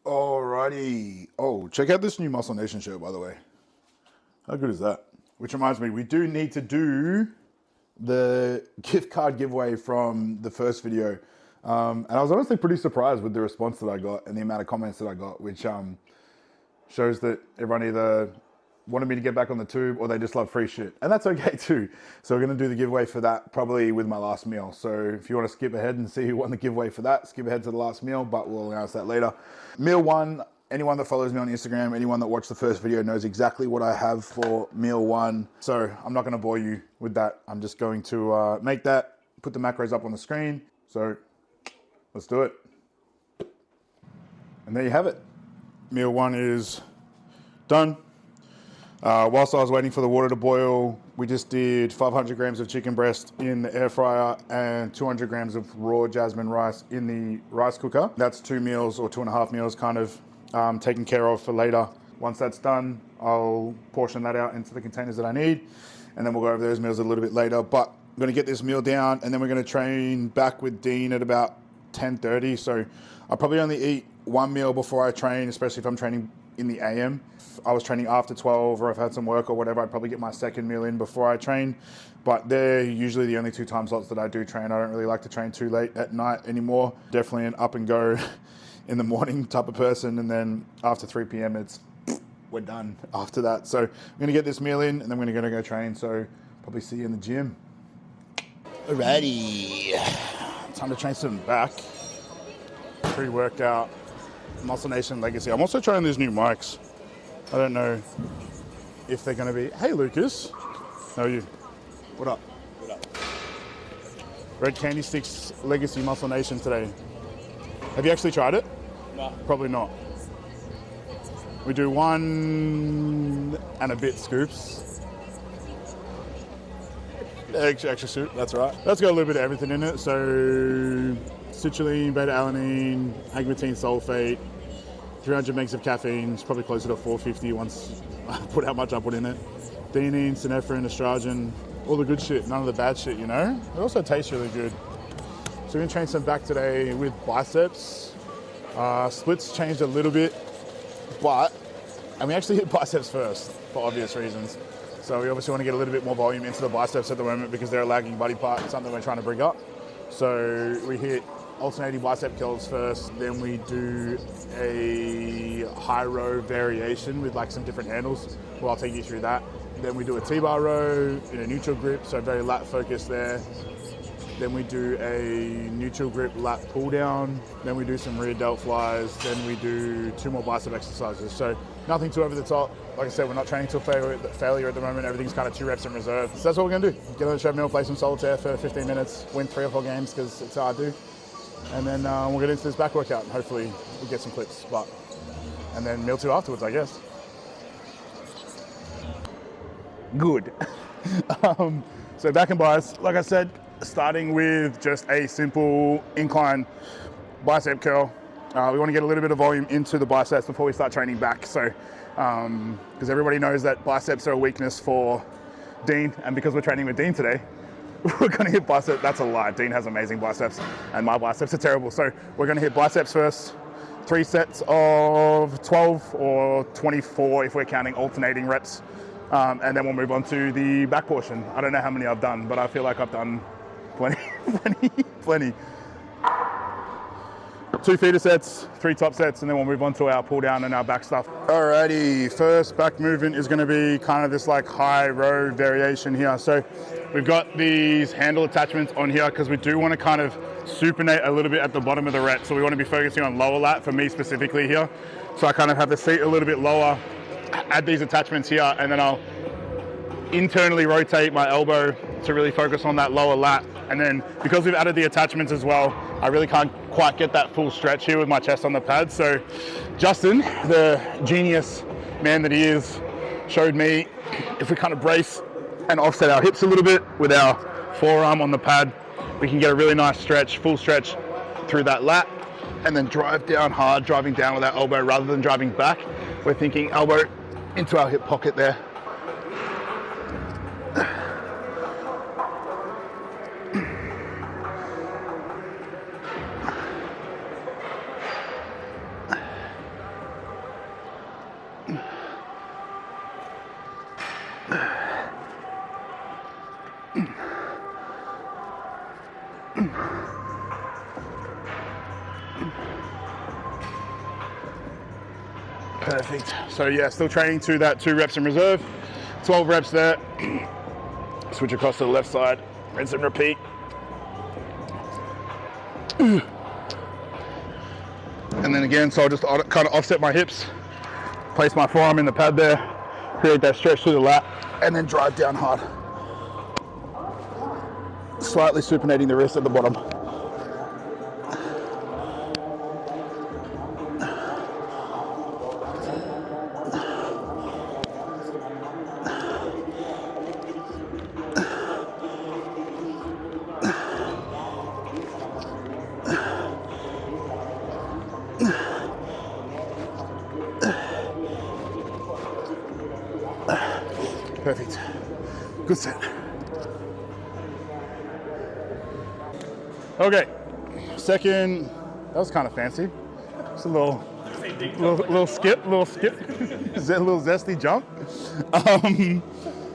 Alrighty. Oh, check out this new Muscle Nation shirt, by the way. How good is that? Which reminds me, we do need to do the gift card giveaway from the first video. And I was honestly pretty surprised with the response that I got and the amount of comments that I got, which shows that everyone either wanted me to get back on the tube or they just love free shit. And that's okay too. So we're gonna do the giveaway for that probably with my last meal. So if you wanna skip ahead and see who won the giveaway for that, skip ahead to the last meal, but we'll announce that later. Meal one, anyone that follows me on Instagram, anyone that watched the first video knows exactly what I have for meal one. So I'm not gonna bore you with that. I'm just going to make that, put the macros up on the screen. So let's do it. And there you have it. Meal one is done. Whilst I was waiting for the water to boil, we just did 500 grams of chicken breast in the air fryer and 200 grams of raw jasmine rice in the rice cooker. That's 2 meals or 2.5 meals kind of taken care of for later. Once that's done, I'll portion that out into the containers that I need, and then we'll go over those meals a little bit later. But I'm gonna get this meal down, and then we're gonna train back with Dean at about 10:30. So I'll probably only eat one meal before I train, especially if I'm training in the AM. If I was training after 12 or if I had some work or whatever, I'd probably get my second meal in before I train. But they're usually the only 2 time slots that I do train. I don't really like to train too late at night anymore. Definitely an up and go in the morning type of person. And then after 3 p.m. we're done after that. So I'm gonna get this meal in and then we're gonna go train. So probably see you in the gym. Alrighty, time to train some back. Pre-workout. Muscle Nation Legacy. I'm also trying these new mics. I don't know if they're going to be... Hey, Lucas. How are you? What up? What up? Red Candy Sticks Legacy Muscle Nation today. Have you actually tried it? No. Probably not. We do 1 and a bit scoops. Extra scoop, that's right. That's got a little bit of everything in it. So citrulline, beta-alanine, agmatine sulfate, 300 megs of caffeine. It's probably closer to 450 once I put how much I put in it. Theanine, synephrine, estrogen, all the good shit, none of the bad shit, you know? It also tastes really good. So we're gonna train some back today with biceps. Splits changed a little bit, and we actually hit biceps first for obvious reasons. So we obviously want to get a little bit more volume into the biceps at the moment because they're a lagging body part, something we're trying to bring up. So we hit alternating bicep curls first, then we do a high row variation with like some different handles. Well, I'll take you through that. Then we do a T-bar row in a neutral grip, so very lat focused there. Then we do a neutral grip lat pull down. Then we do some rear delt flies. Then we do 2 more bicep exercises. So nothing too over the top. Like I said, we're not training till failure at the moment. Everything's kind of 2 reps in reserve. So that's what we're gonna do. Get on the treadmill, play some solitaire for 15 minutes, win 3 or 4 games because it's hard to do. And then we'll get into this back workout and hopefully we'll get some clips. And then meal 2 afterwards, I guess. Good. So back and biceps, like I said, starting with just a simple incline bicep curl. We want to get a little bit of volume into the biceps before we start training back. So, because everybody knows that biceps are a weakness for Dean, and because we're training with Dean today, we're going to hit biceps. That's a lie. Dean has amazing biceps, and my biceps are terrible. So we're going to hit biceps first. 3 sets of 12 or 24 if we're counting alternating reps. And then we'll move on to the back portion. I don't know how many I've done, but I feel like I've done plenty. 2 feeder sets, 3 top sets, and then we'll move on to our pull down and our back stuff. Alrighty, first back movement is gonna be kind of this like high row variation here. So we've got these handle attachments on here because we do wanna kind of supinate a little bit at the bottom of the rep. So we wanna be focusing on lower lat for me specifically here. So I kind of have the seat a little bit lower, add these attachments here, and then I'll internally rotate my elbow to really focus on that lower lat. And then because we've added the attachments as well, I really can't quite get that full stretch here with my chest on the pad. So Justin, the genius man that he is, showed me if we kind of brace and offset our hips a little bit with our forearm on the pad, we can get a really nice stretch, full stretch through that lat, and then drive down hard, driving down with our elbow rather than driving back. We're thinking elbow into our hip pocket there. Perfect. So yeah, still training to that 2 reps in reserve. 12 reps there. Switch across to the left side. Rinse and repeat. And then again, so I'll just kind of offset my hips, place my forearm in the pad there, create that stretch through the lat, and then drive down hard. Slightly supinating the wrist at the bottom. Perfect. Good set. Okay, second, that was kind of fancy. Just a little skip, little zesty jump.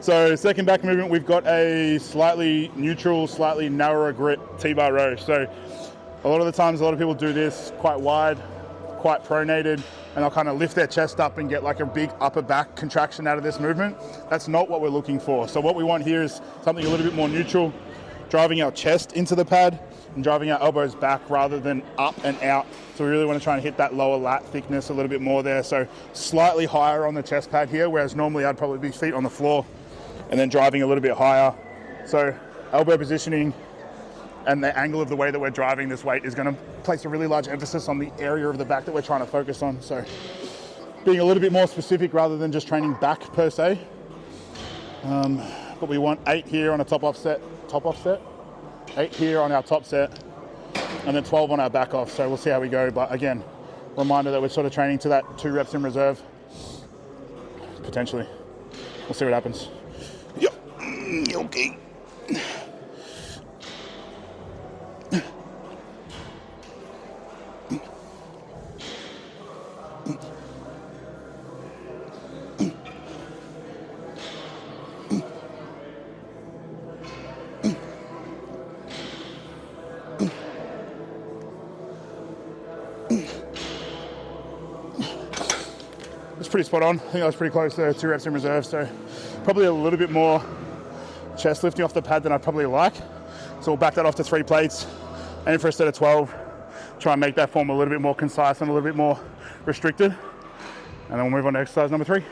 So second back movement, we've got a slightly neutral, slightly narrower grip T-bar row. So a lot of the times, a lot of people do this quite wide, quite pronated, and they'll kind of lift their chest up and get like a big upper back contraction out of this movement. That's not what we're looking for. So what we want here is something a little bit more neutral, driving our chest into the pad and driving our elbows back rather than up and out. So we really want to try and hit that lower lat thickness a little bit more there. So slightly higher on the chest pad here, whereas normally I'd probably be feet on the floor and then driving a little bit higher. So elbow positioning and the angle of the way that we're driving this weight is going to place a really large emphasis on the area of the back that we're trying to focus on. So being a little bit more specific rather than just training back per se. But we want 8 here on a top offset, 8 here on our top set, and then 12 on our back off. So we'll see how we go. But again, reminder that we're sort of training to that 2 reps in reserve, potentially. We'll see what happens. Yep. Okay. It's pretty spot on. I think I was pretty close to 2 reps in reserve, so probably a little bit more chest lifting off the pad than I'd probably like. So we'll back that off to 3 plates, aim for a set of 12, try and make that form a little bit more concise and a little bit more restricted. And then we'll move on to exercise number 3.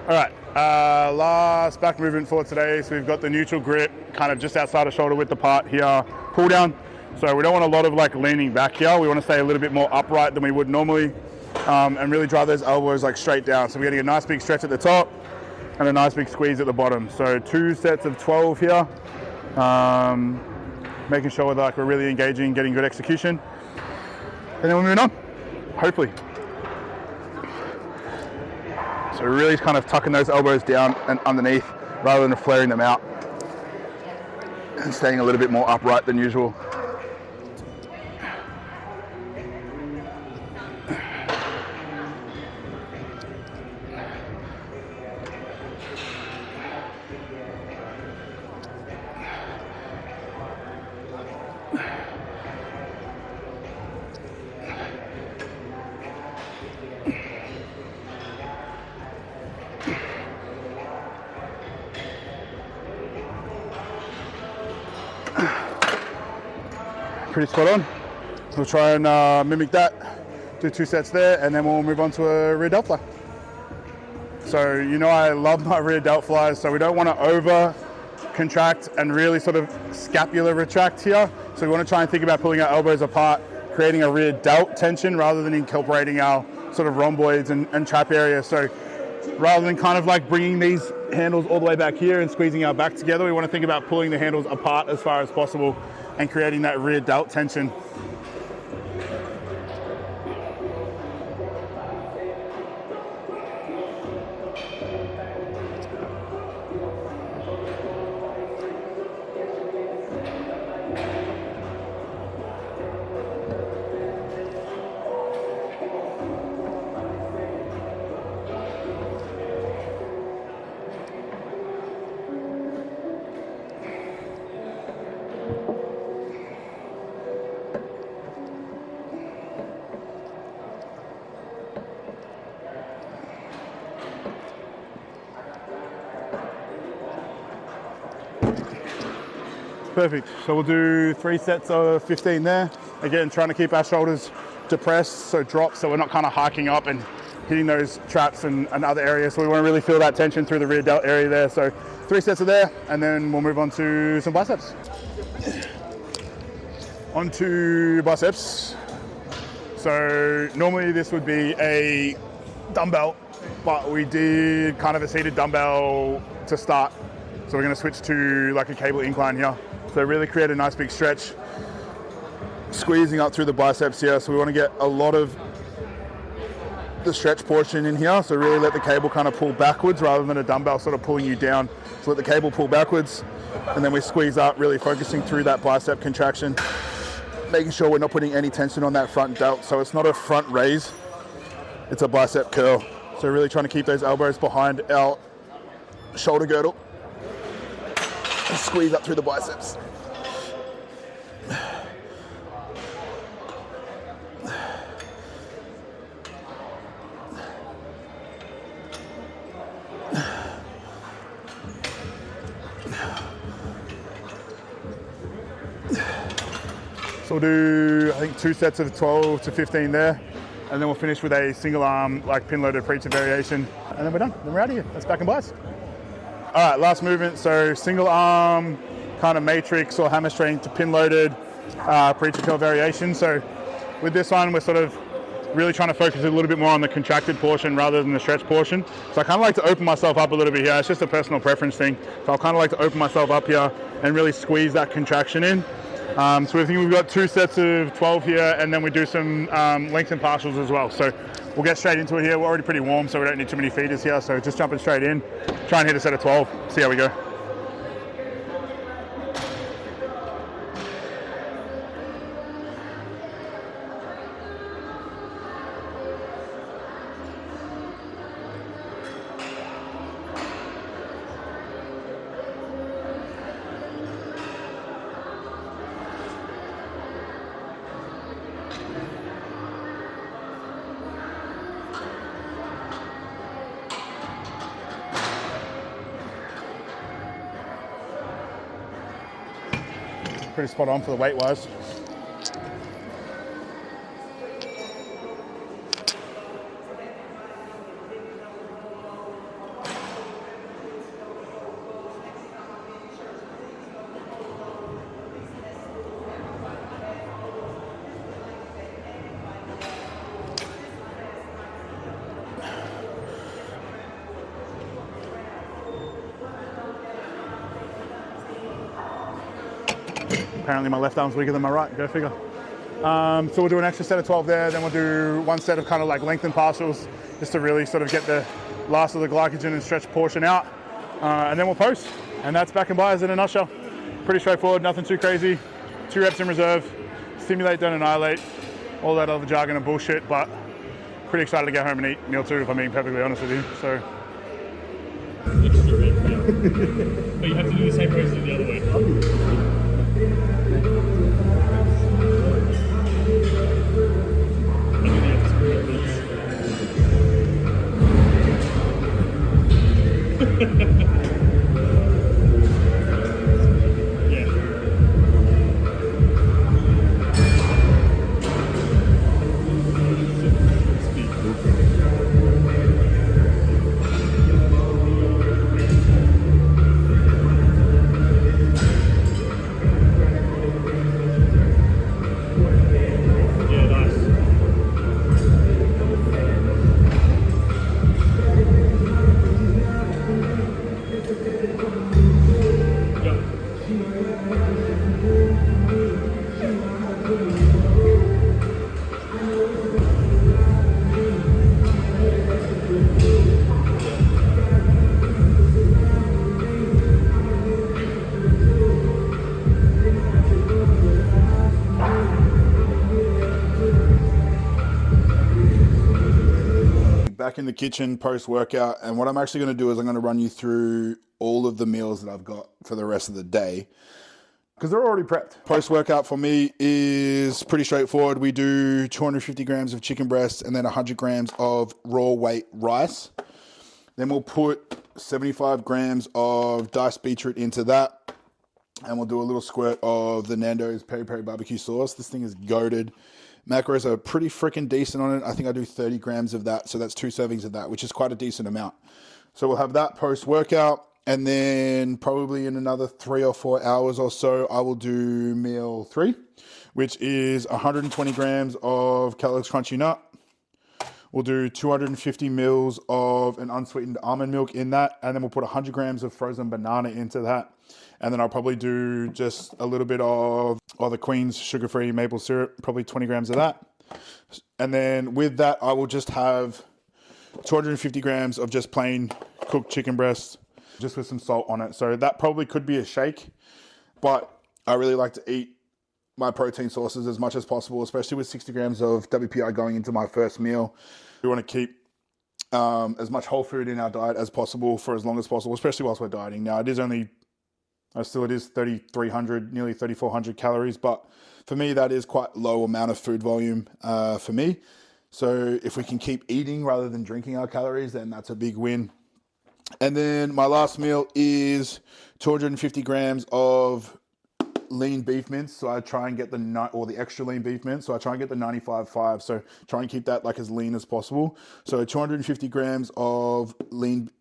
All right, last back movement for today. So we've got the neutral grip, kind of just outside of shoulder width apart here, pull down. So we don't want a lot of like leaning back here. We want to stay a little bit more upright than we would normally. And really drive those elbows like straight down. So we're getting a nice big stretch at the top and a nice big squeeze at the bottom. So 2 sets of 12 here. Making sure that like we're really engaging, getting good execution. And then we're moving on, hopefully. So really kind of tucking those elbows down and underneath rather than flaring them out. And staying a little bit more upright than usual. Pretty spot on. We'll try and mimic that, do 2 sets there, and then we'll move on to a rear delt fly. So you know I love my rear delt flies, so we don't want to over contract and really sort of scapular retract here. So we want to try and think about pulling our elbows apart, creating a rear delt tension rather than incorporating our sort of rhomboids and trap area. So rather than kind of like bringing these handles all the way back here and squeezing our back together, we want to think about pulling the handles apart as far as possible and creating that rear delt tension. Perfect. So we'll do 3 sets of 15 there. Again, trying to keep our shoulders depressed, so drop, so we're not kind of hiking up and hitting those traps and other areas. So we want to really feel that tension through the rear delt area there. So 3 sets of there, and then we'll move on to some biceps. On to biceps. So normally this would be a dumbbell, but we did kind of a seated dumbbell to start. So we're going to switch to like a cable incline here. So really create a nice big stretch, squeezing up through the biceps here. So we want to get a lot of the stretch portion in here. So really let the cable kind of pull backwards rather than a dumbbell sort of pulling you down. So let the cable pull backwards, and then we squeeze up, really focusing through that bicep contraction, making sure we're not putting any tension on that front delt. So it's not a front raise, it's a bicep curl. So really trying to keep those elbows behind our shoulder girdle. Squeeze up through the biceps. So we'll do, I think, 2 sets of 12 to 15 there, and then we'll finish with a single arm, like pin loaded preacher variation, and then we're done. Then we're out of here. That's back and biceps. All right, last movement. So single arm, kind of matrix or hamstring to pin loaded preacher curl variation. So with this one, we're sort of really trying to focus a little bit more on the contracted portion rather than the stretch portion. So I kind of like to open myself up a little bit here. It's just a personal preference thing. So I'll kind of like to open myself up here and really squeeze that contraction in. So we think we've got 2 sets of 12 here, and then we do some length and partials as well. So we'll get straight into it here. We're already pretty warm, so we don't need too many feeders here. So just jumping straight in, try and hit a set of 12, see how we go. Pretty spot on for the weight wise. Apparently my left arm's weaker than my right, go figure. So we'll do an extra set of 12 there, then we'll do 1 set of kind of like lengthened partials, just to really sort of get the last of the glycogen and stretch portion out. And then we'll post. And that's back and biceps in a nutshell. Pretty straightforward, nothing too crazy. 2 reps in reserve, stimulate, don't annihilate, all that other jargon and bullshit, but pretty excited to get home and eat meal 2, if I'm being perfectly honest with you, so. Extra rep, yeah. But you have to do the same pose as the other way. Back in the kitchen post-workout, and what I'm actually going to do is I'm going to run you through all of the meals that I've got for the rest of the day, because they're already prepped. Post-workout for me is pretty straightforward. We do 250 grams of chicken breast and then 100 grams of raw weight rice. Then we'll put 75 grams of diced beetroot into that. And we'll do a little squirt of the Nando's peri peri barbecue sauce. This thing is goated. Macros are pretty freaking decent on it. I think I do 30 grams of that. So that's 2 servings of that, which is quite a decent amount. So we'll have that post-workout. And then probably in another 3 or 4 hours or so, I will do meal 3, which is 120 grams of Kellogg's Crunchy Nut. We'll do 250 mils of an unsweetened almond milk in that. And then we'll put 100 grams of frozen banana into that. And then I'll probably do just a little bit of the Queen's sugar-free maple syrup, probably 20 grams of that. And then with that, I will just have 250 grams of just plain cooked chicken breast, just with some salt on it. So that probably could be a shake, but I really like to eat my protein sources as much as possible, especially with 60 grams of WPI going into my first meal. We want to keep as much whole food in our diet as possible for as long as possible, especially whilst we're dieting. Now, it is 3,300, nearly 3,400 calories, but for me, that is quite low amount of food volume for me. So if we can keep eating rather than drinking our calories, then that's a big win. And then my last meal is 250 grams of lean beef mince. So I try and get the extra lean beef mince. So I try and get the 95.5. So try and keep that like as lean as possible. So 250 grams of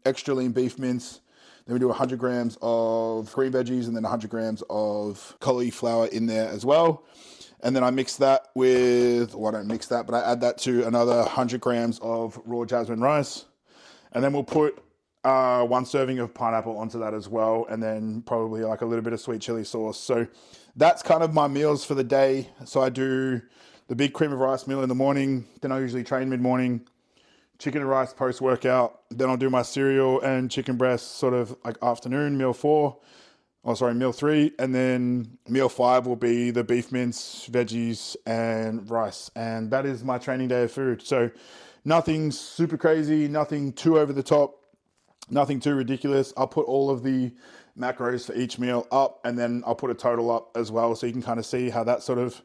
extra lean beef mince. Then we do 100 grams of green veggies and then 100 grams of cauliflower in there as well. And then I mix that with, well, I don't mix that, but I add that to another 100 grams of raw jasmine rice. And then we'll put 1 serving of pineapple onto that as well. And then probably like a little bit of sweet chili sauce. So that's kind of my meals for the day. So I do the big cream of rice meal in the morning. Then I usually train mid-morning. Chicken and rice post-workout. Then I'll do my cereal and chicken breast sort of like afternoon, meal 3. And then meal 5 will be the beef mince, veggies, and rice. And that is my training day of food. So nothing super crazy, nothing too over the top, nothing too ridiculous. I'll put all of the macros for each meal up, and then I'll put a total up as well, so you can kind of see how that sort of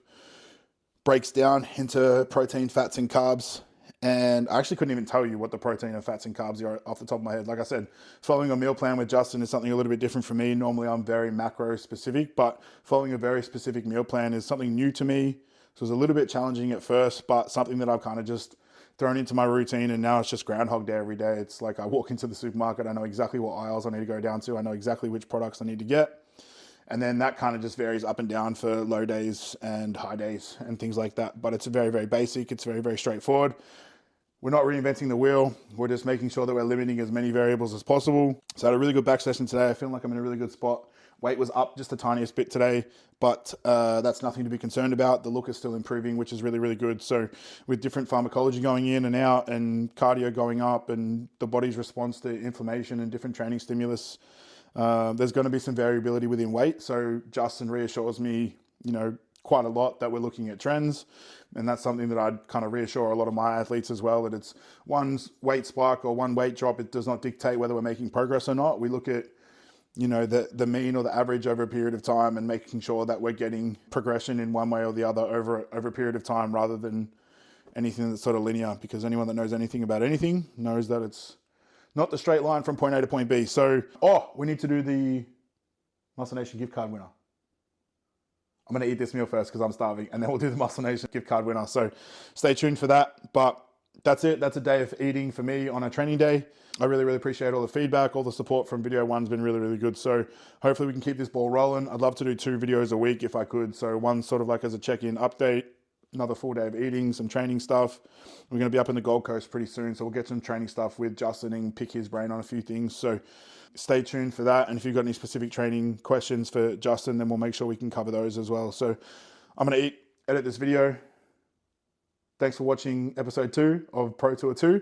breaks down into protein, fats, and carbs. And I actually couldn't even tell you what the protein and fats and carbs are off the top of my head. Like I said, following a meal plan with Justin is something a little bit different for me. Normally I'm very macro specific, but following a very specific meal plan is something new to me. So it was a little bit challenging at first, but something that I've kind of just thrown into my routine, and now it's just Groundhog Day every day. It's like I walk into the supermarket, I know exactly what aisles I need to go down to, I know exactly which products I need to get. And then that kind of just varies up and down for low days and high days and things like that. But it's very, very basic. It's very, very straightforward. We're not reinventing the wheel. We're just making sure that we're limiting as many variables as possible. So I had a really good back session today. I feel like I'm in a really good spot. Weight was up just the tiniest bit today, but that's nothing to be concerned about. The look is still improving, which is really, really good. So with different pharmacology going in and out and cardio going up and the body's response to inflammation and different training stimulus, there's going to be some variability within weight. So Justin reassures me, quite a lot that we're looking at trends. And that's something that I'd kind of reassure a lot of my athletes as well, that it's one weight spike or one weight drop. It does not dictate whether we're making progress or not. We look at, the mean or the average over a period of time and making sure that we're getting progression in one way or the other over a period of time, rather than anything that's sort of linear, because anyone that knows anything about anything knows that it's not the straight line from point A to point B. So, we need to do the Muscle Nation gift card winner. I'm going to eat this meal first because I'm starving, and then we'll do the Muscle Nation gift card winner. So stay tuned for that. But that's it. That's a day of eating for me on a training day. I really, really appreciate all the feedback. All the support from video one's been really, really good. So hopefully we can keep this ball rolling. I'd love to do 2 videos a week if I could. So one sort of like as a check-in update, another full day of eating, some training stuff. We're going to be up in the Gold Coast pretty soon, so we'll get some training stuff with Justin and pick his brain on a few things. So stay tuned for that. And if you've got any specific training questions for Justin, then we'll make sure we can cover those as well. So I'm going to edit this video. Thanks for watching episode 2 of Pro Tour 2.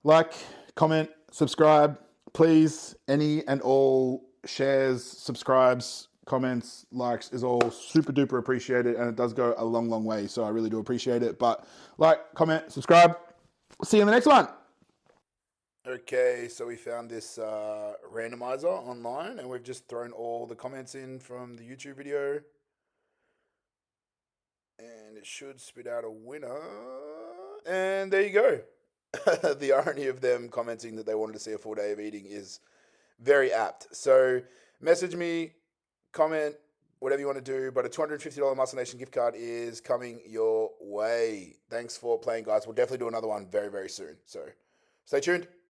Like, comment, subscribe. Please, any and all shares, subscribes, comments, likes is all super duper appreciated, and it does go a long, long way. So I really do appreciate it. But like, comment, subscribe. See you in the next one. Okay, so we found this randomizer online, and we've just thrown all the comments in from the YouTube video. And it should spit out a winner. And there you go. The irony of them commenting that they wanted to see a full day of eating is very apt. So message me, comment, whatever you want to do. But a $250 Muscle Nation gift card is coming your way. Thanks for playing, guys. We'll definitely do another one very, very soon. So stay tuned.